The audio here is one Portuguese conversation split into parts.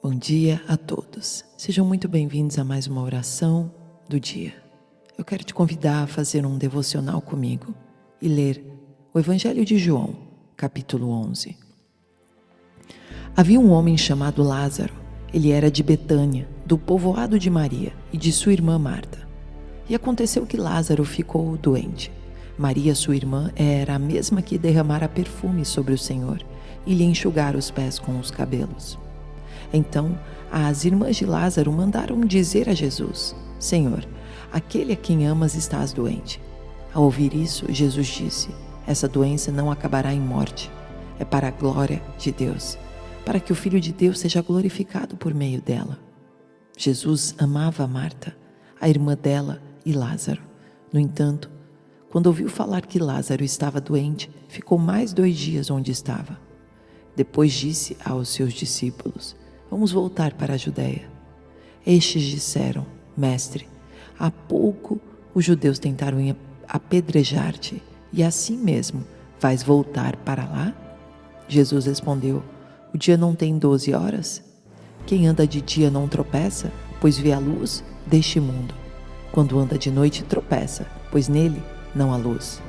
Bom dia a todos. Sejam muito bem-vindos a mais uma oração do dia. Eu quero te convidar a fazer um devocional comigo e ler o Evangelho de João, capítulo 11. Havia um homem chamado Lázaro. Ele era de Betânia, do povoado de Maria e de sua irmã Marta. E aconteceu que Lázaro ficou doente. Maria, sua irmã, era a mesma que derramara perfume sobre o Senhor e lhe enxugara os pés com os cabelos. Então, as irmãs de Lázaro mandaram dizer a Jesus: Senhor, aquele a quem amas está doente. Ao ouvir isso, Jesus disse: essa doença não acabará em morte. É para a glória de Deus, para que o Filho de Deus seja glorificado por meio dela. Jesus amava Marta, a irmã dela e Lázaro. No entanto, quando ouviu falar que Lázaro estava doente, ficou mais 2 dias onde estava. Depois disse aos seus discípulos: vamos voltar para a Judeia. Estes disseram: Mestre, há pouco os judeus tentaram apedrejar-te, e assim mesmo vais voltar para lá? Jesus respondeu: o dia não tem 12 horas? Quem anda de dia não tropeça, pois vê a luz deste mundo. Quando anda de noite tropeça, pois nele não há luz.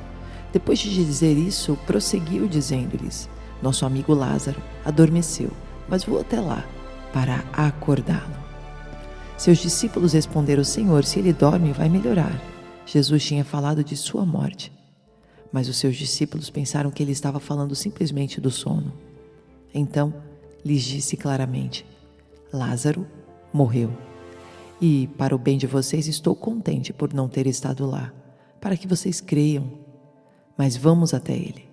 Depois de dizer isso, prosseguiu dizendo-lhes: nosso amigo Lázaro adormeceu, mas vou até lá para acordá-lo. Seus discípulos responderam: Senhor, se ele dorme, vai melhorar. Jesus tinha falado de sua morte, mas os seus discípulos pensaram que ele estava falando simplesmente do sono. Então lhes disse claramente: Lázaro morreu. E, para o bem de vocês, estou contente por não ter estado lá, para que vocês creiam. Mas vamos até ele.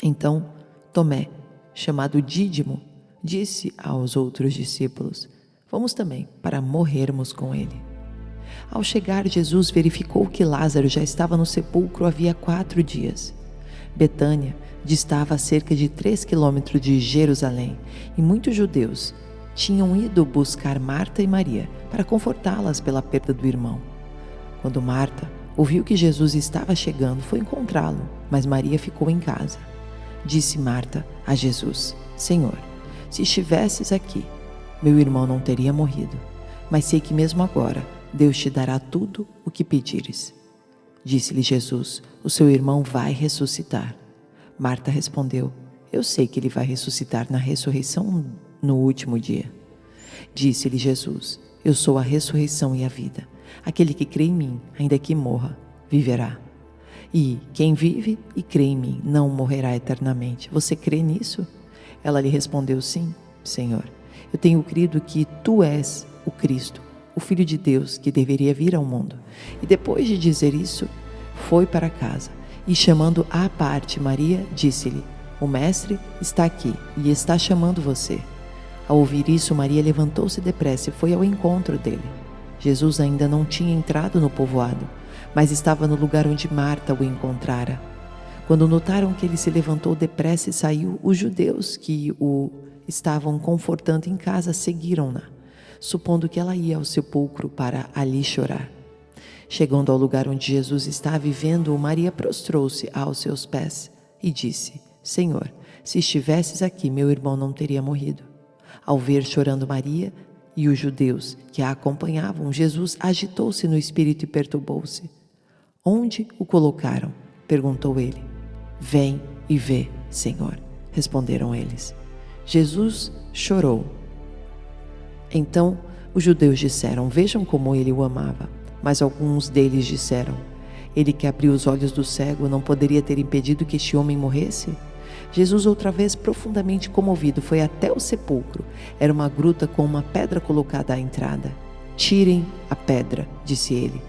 Então Tomé, chamado Dídimo, disse aos outros discípulos: vamos também, para morrermos com ele. Ao chegar, Jesus verificou que Lázaro já estava no sepulcro havia 4 dias. Betânia distava a cerca de 3 quilômetros de Jerusalém, e muitos judeus tinham ido buscar Marta e Maria para confortá-las pela perda do irmão. Quando Marta ouviu que Jesus estava chegando, foi encontrá-lo, mas Maria ficou em casa. Disse Marta a Jesus: Senhor, se estivesses aqui, meu irmão não teria morrido, mas sei que mesmo agora Deus te dará tudo o que pedires. Disse-lhe Jesus: o seu irmão vai ressuscitar. Marta respondeu: eu sei que ele vai ressuscitar na ressurreição no último dia. Disse-lhe Jesus: eu sou a ressurreição e a vida. Aquele que crê em mim, ainda que morra, viverá. E quem vive e crê em mim não morrerá eternamente. Você crê nisso? Ela lhe respondeu: sim, Senhor. Eu tenho crido que tu és o Cristo, o Filho de Deus, que deveria vir ao mundo. E depois de dizer isso, foi para casa. E chamando à parte Maria, disse-lhe: o Mestre está aqui e está chamando você. Ao ouvir isso, Maria levantou-se depressa e foi ao encontro dele. Jesus ainda não tinha entrado no povoado, mas estava no lugar onde Marta o encontrara. Quando notaram que ele se levantou depressa e saiu, os judeus que o estavam confortando em casa seguiram-na, supondo que ela ia ao sepulcro para ali chorar. Chegando ao lugar onde Jesus estava vivendo, Maria prostrou-se aos seus pés e disse: Senhor, se estivesses aqui, meu irmão não teria morrido. Ao ver chorando Maria e os judeus que a acompanhavam, Jesus agitou-se no espírito e perturbou-se. Onde o colocaram? Perguntou ele. Vem e vê, Senhor, responderam eles. Jesus chorou. Então os judeus disseram: vejam como ele o amava. Mas alguns deles disseram: ele que abriu os olhos do cego não poderia ter impedido que este homem morresse? Jesus, outra vez profundamente comovido, foi até o sepulcro. Era uma gruta com uma pedra colocada à entrada. Tirem a pedra, disse ele.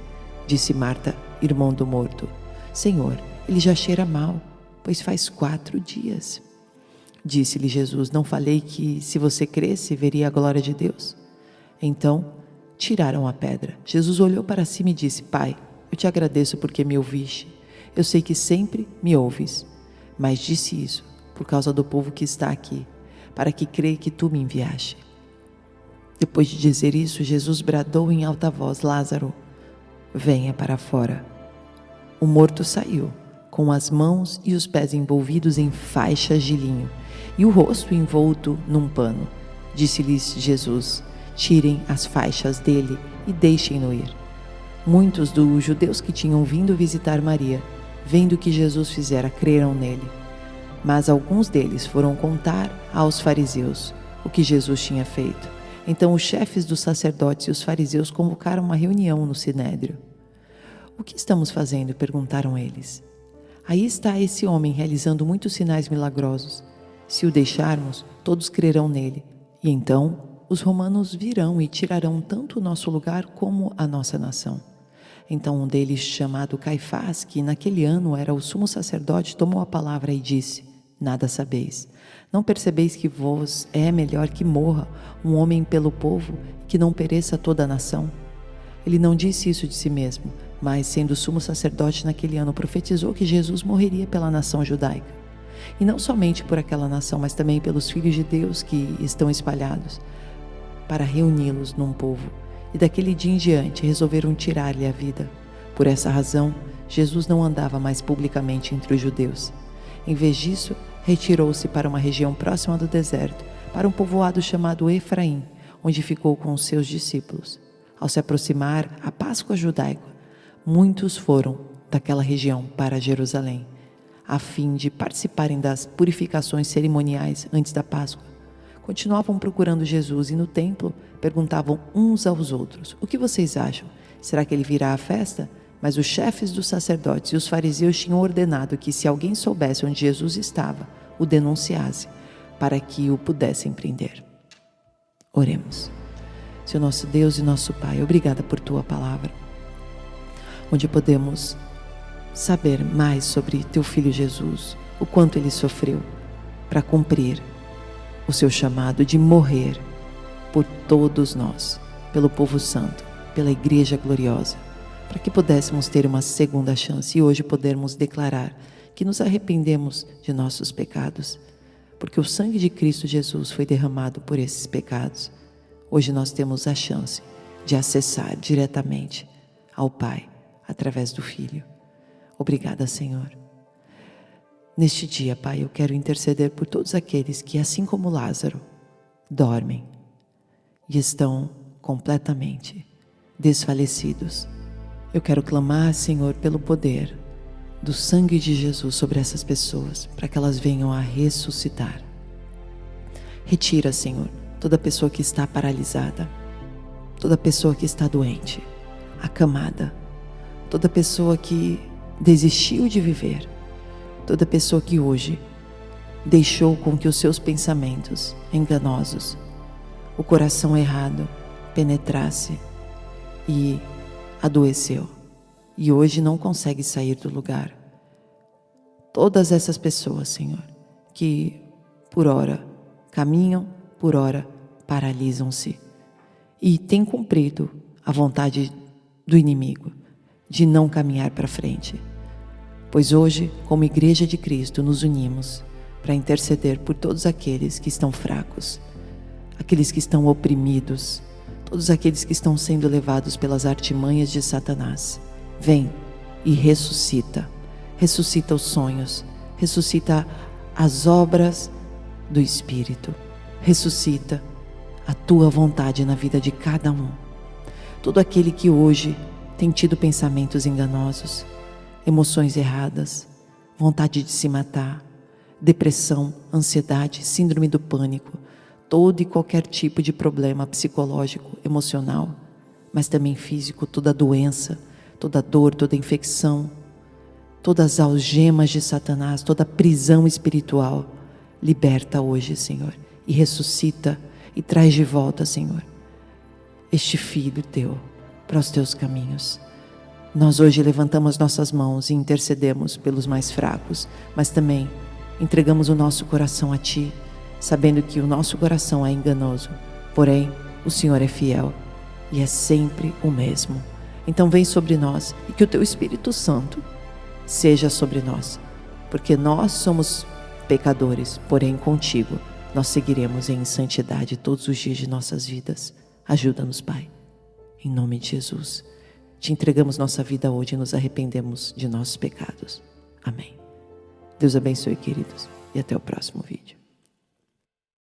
Disse Marta, irmão do morto: Senhor, ele já cheira mal, pois faz 4 dias. Disse-lhe Jesus: não falei que se você cresce, veria a glória de Deus? Então tiraram a pedra. Jesus olhou para cima e disse: Pai, eu te agradeço porque me ouviste. Eu sei que sempre me ouves, mas disse isso por causa do povo que está aqui, para que creia que tu me enviaste. Depois de dizer isso, Jesus bradou em alta voz: Lázaro, venha para fora. O morto saiu, com as mãos e os pés envolvidos em faixas de linho e o rosto envolto num pano. Disse-lhes Jesus: tirem as faixas dele e deixem-no ir. Muitos dos judeus que tinham vindo visitar Maria, vendo o que Jesus fizera, creram nele. Mas alguns deles foram contar aos fariseus o que Jesus tinha feito. Então os chefes dos sacerdotes e os fariseus convocaram uma reunião no Sinédrio. O que estamos fazendo? Perguntaram eles. Aí está esse homem realizando muitos sinais milagrosos. Se o deixarmos, todos crerão nele. E então os romanos virão e tirarão tanto o nosso lugar como a nossa nação. Então um deles, chamado Caifás, que naquele ano era o sumo sacerdote, tomou a palavra e disse: nada sabeis. Não percebeis que vos é melhor que morra um homem pelo povo, que não pereça toda a nação? Ele não disse isso de si mesmo, mas, sendo sumo sacerdote naquele ano, profetizou que Jesus morreria pela nação judaica. E não somente por aquela nação, mas também pelos filhos de Deus que estão espalhados, para reuni-los num povo. E daquele dia em diante resolveram tirar-lhe a vida. Por essa razão, Jesus não andava mais publicamente entre os judeus. Em vez disso, retirou-se para uma região próxima do deserto, para um povoado chamado Efraim, onde ficou com os seus discípulos. Ao se aproximar a Páscoa judaica, muitos foram daquela região para Jerusalém, a fim de participarem das purificações cerimoniais antes da Páscoa. Continuavam procurando Jesus e no templo perguntavam uns aos outros: o que vocês acham? Será que ele virá à festa? Mas os chefes dos sacerdotes e os fariseus tinham ordenado que, se alguém soubesse onde Jesus estava, o denunciasse, para que o pudessem prender. Oremos. Senhor nosso Deus e nosso Pai, obrigada por Tua palavra, onde podemos saber mais sobre Teu Filho Jesus, o quanto Ele sofreu para cumprir o Seu chamado de morrer por todos nós, pelo povo santo, pela Igreja gloriosa, para que pudéssemos ter uma segunda chance e hoje podermos declarar que nos arrependemos de nossos pecados, porque o sangue de Cristo Jesus foi derramado por esses pecados. Hoje nós temos a chance de acessar diretamente ao Pai através do Filho. Obrigada, Senhor. Neste dia, Pai, eu quero interceder por todos aqueles que, assim como Lázaro, dormem e estão completamente desfalecidos. Eu quero clamar, Senhor, pelo poder do sangue de Jesus sobre essas pessoas, para que elas venham a ressuscitar. Retira, Senhor, toda pessoa que está paralisada, toda pessoa que está doente, acamada, toda pessoa que desistiu de viver, toda pessoa que hoje deixou com que os seus pensamentos enganosos, o coração errado, penetrasse e adoeceu e hoje não consegue sair do lugar. Todas essas pessoas, Senhor, que por ora caminham, por ora paralisam-se e têm cumprido a vontade do inimigo de não caminhar para frente. Pois hoje, como Igreja de Cristo, nos unimos para interceder por todos aqueles que estão fracos, aqueles que estão oprimidos, todos aqueles que estão sendo levados pelas artimanhas de Satanás. Vem e ressuscita. Ressuscita os sonhos. Ressuscita as obras do Espírito. Ressuscita a Tua vontade na vida de cada um. Todo aquele que hoje tem tido pensamentos enganosos, emoções erradas, vontade de se matar, depressão, ansiedade, síndrome do pânico, todo e qualquer tipo de problema psicológico, emocional, mas também físico, toda doença, toda dor, toda infecção, todas as algemas de Satanás, toda prisão espiritual, liberta hoje, Senhor, e ressuscita e traz de volta, Senhor, este filho Teu para os Teus caminhos. Nós hoje levantamos nossas mãos e intercedemos pelos mais fracos, mas também entregamos o nosso coração a Ti, sabendo que o nosso coração é enganoso, porém o Senhor é fiel e é sempre o mesmo. Então vem sobre nós e que o Teu Espírito Santo seja sobre nós, porque nós somos pecadores, porém contigo nós seguiremos em santidade todos os dias de nossas vidas. Ajuda-nos, Pai, em nome de Jesus. Te entregamos nossa vida hoje e nos arrependemos de nossos pecados. Amém. Deus abençoe, queridos, e até o próximo vídeo.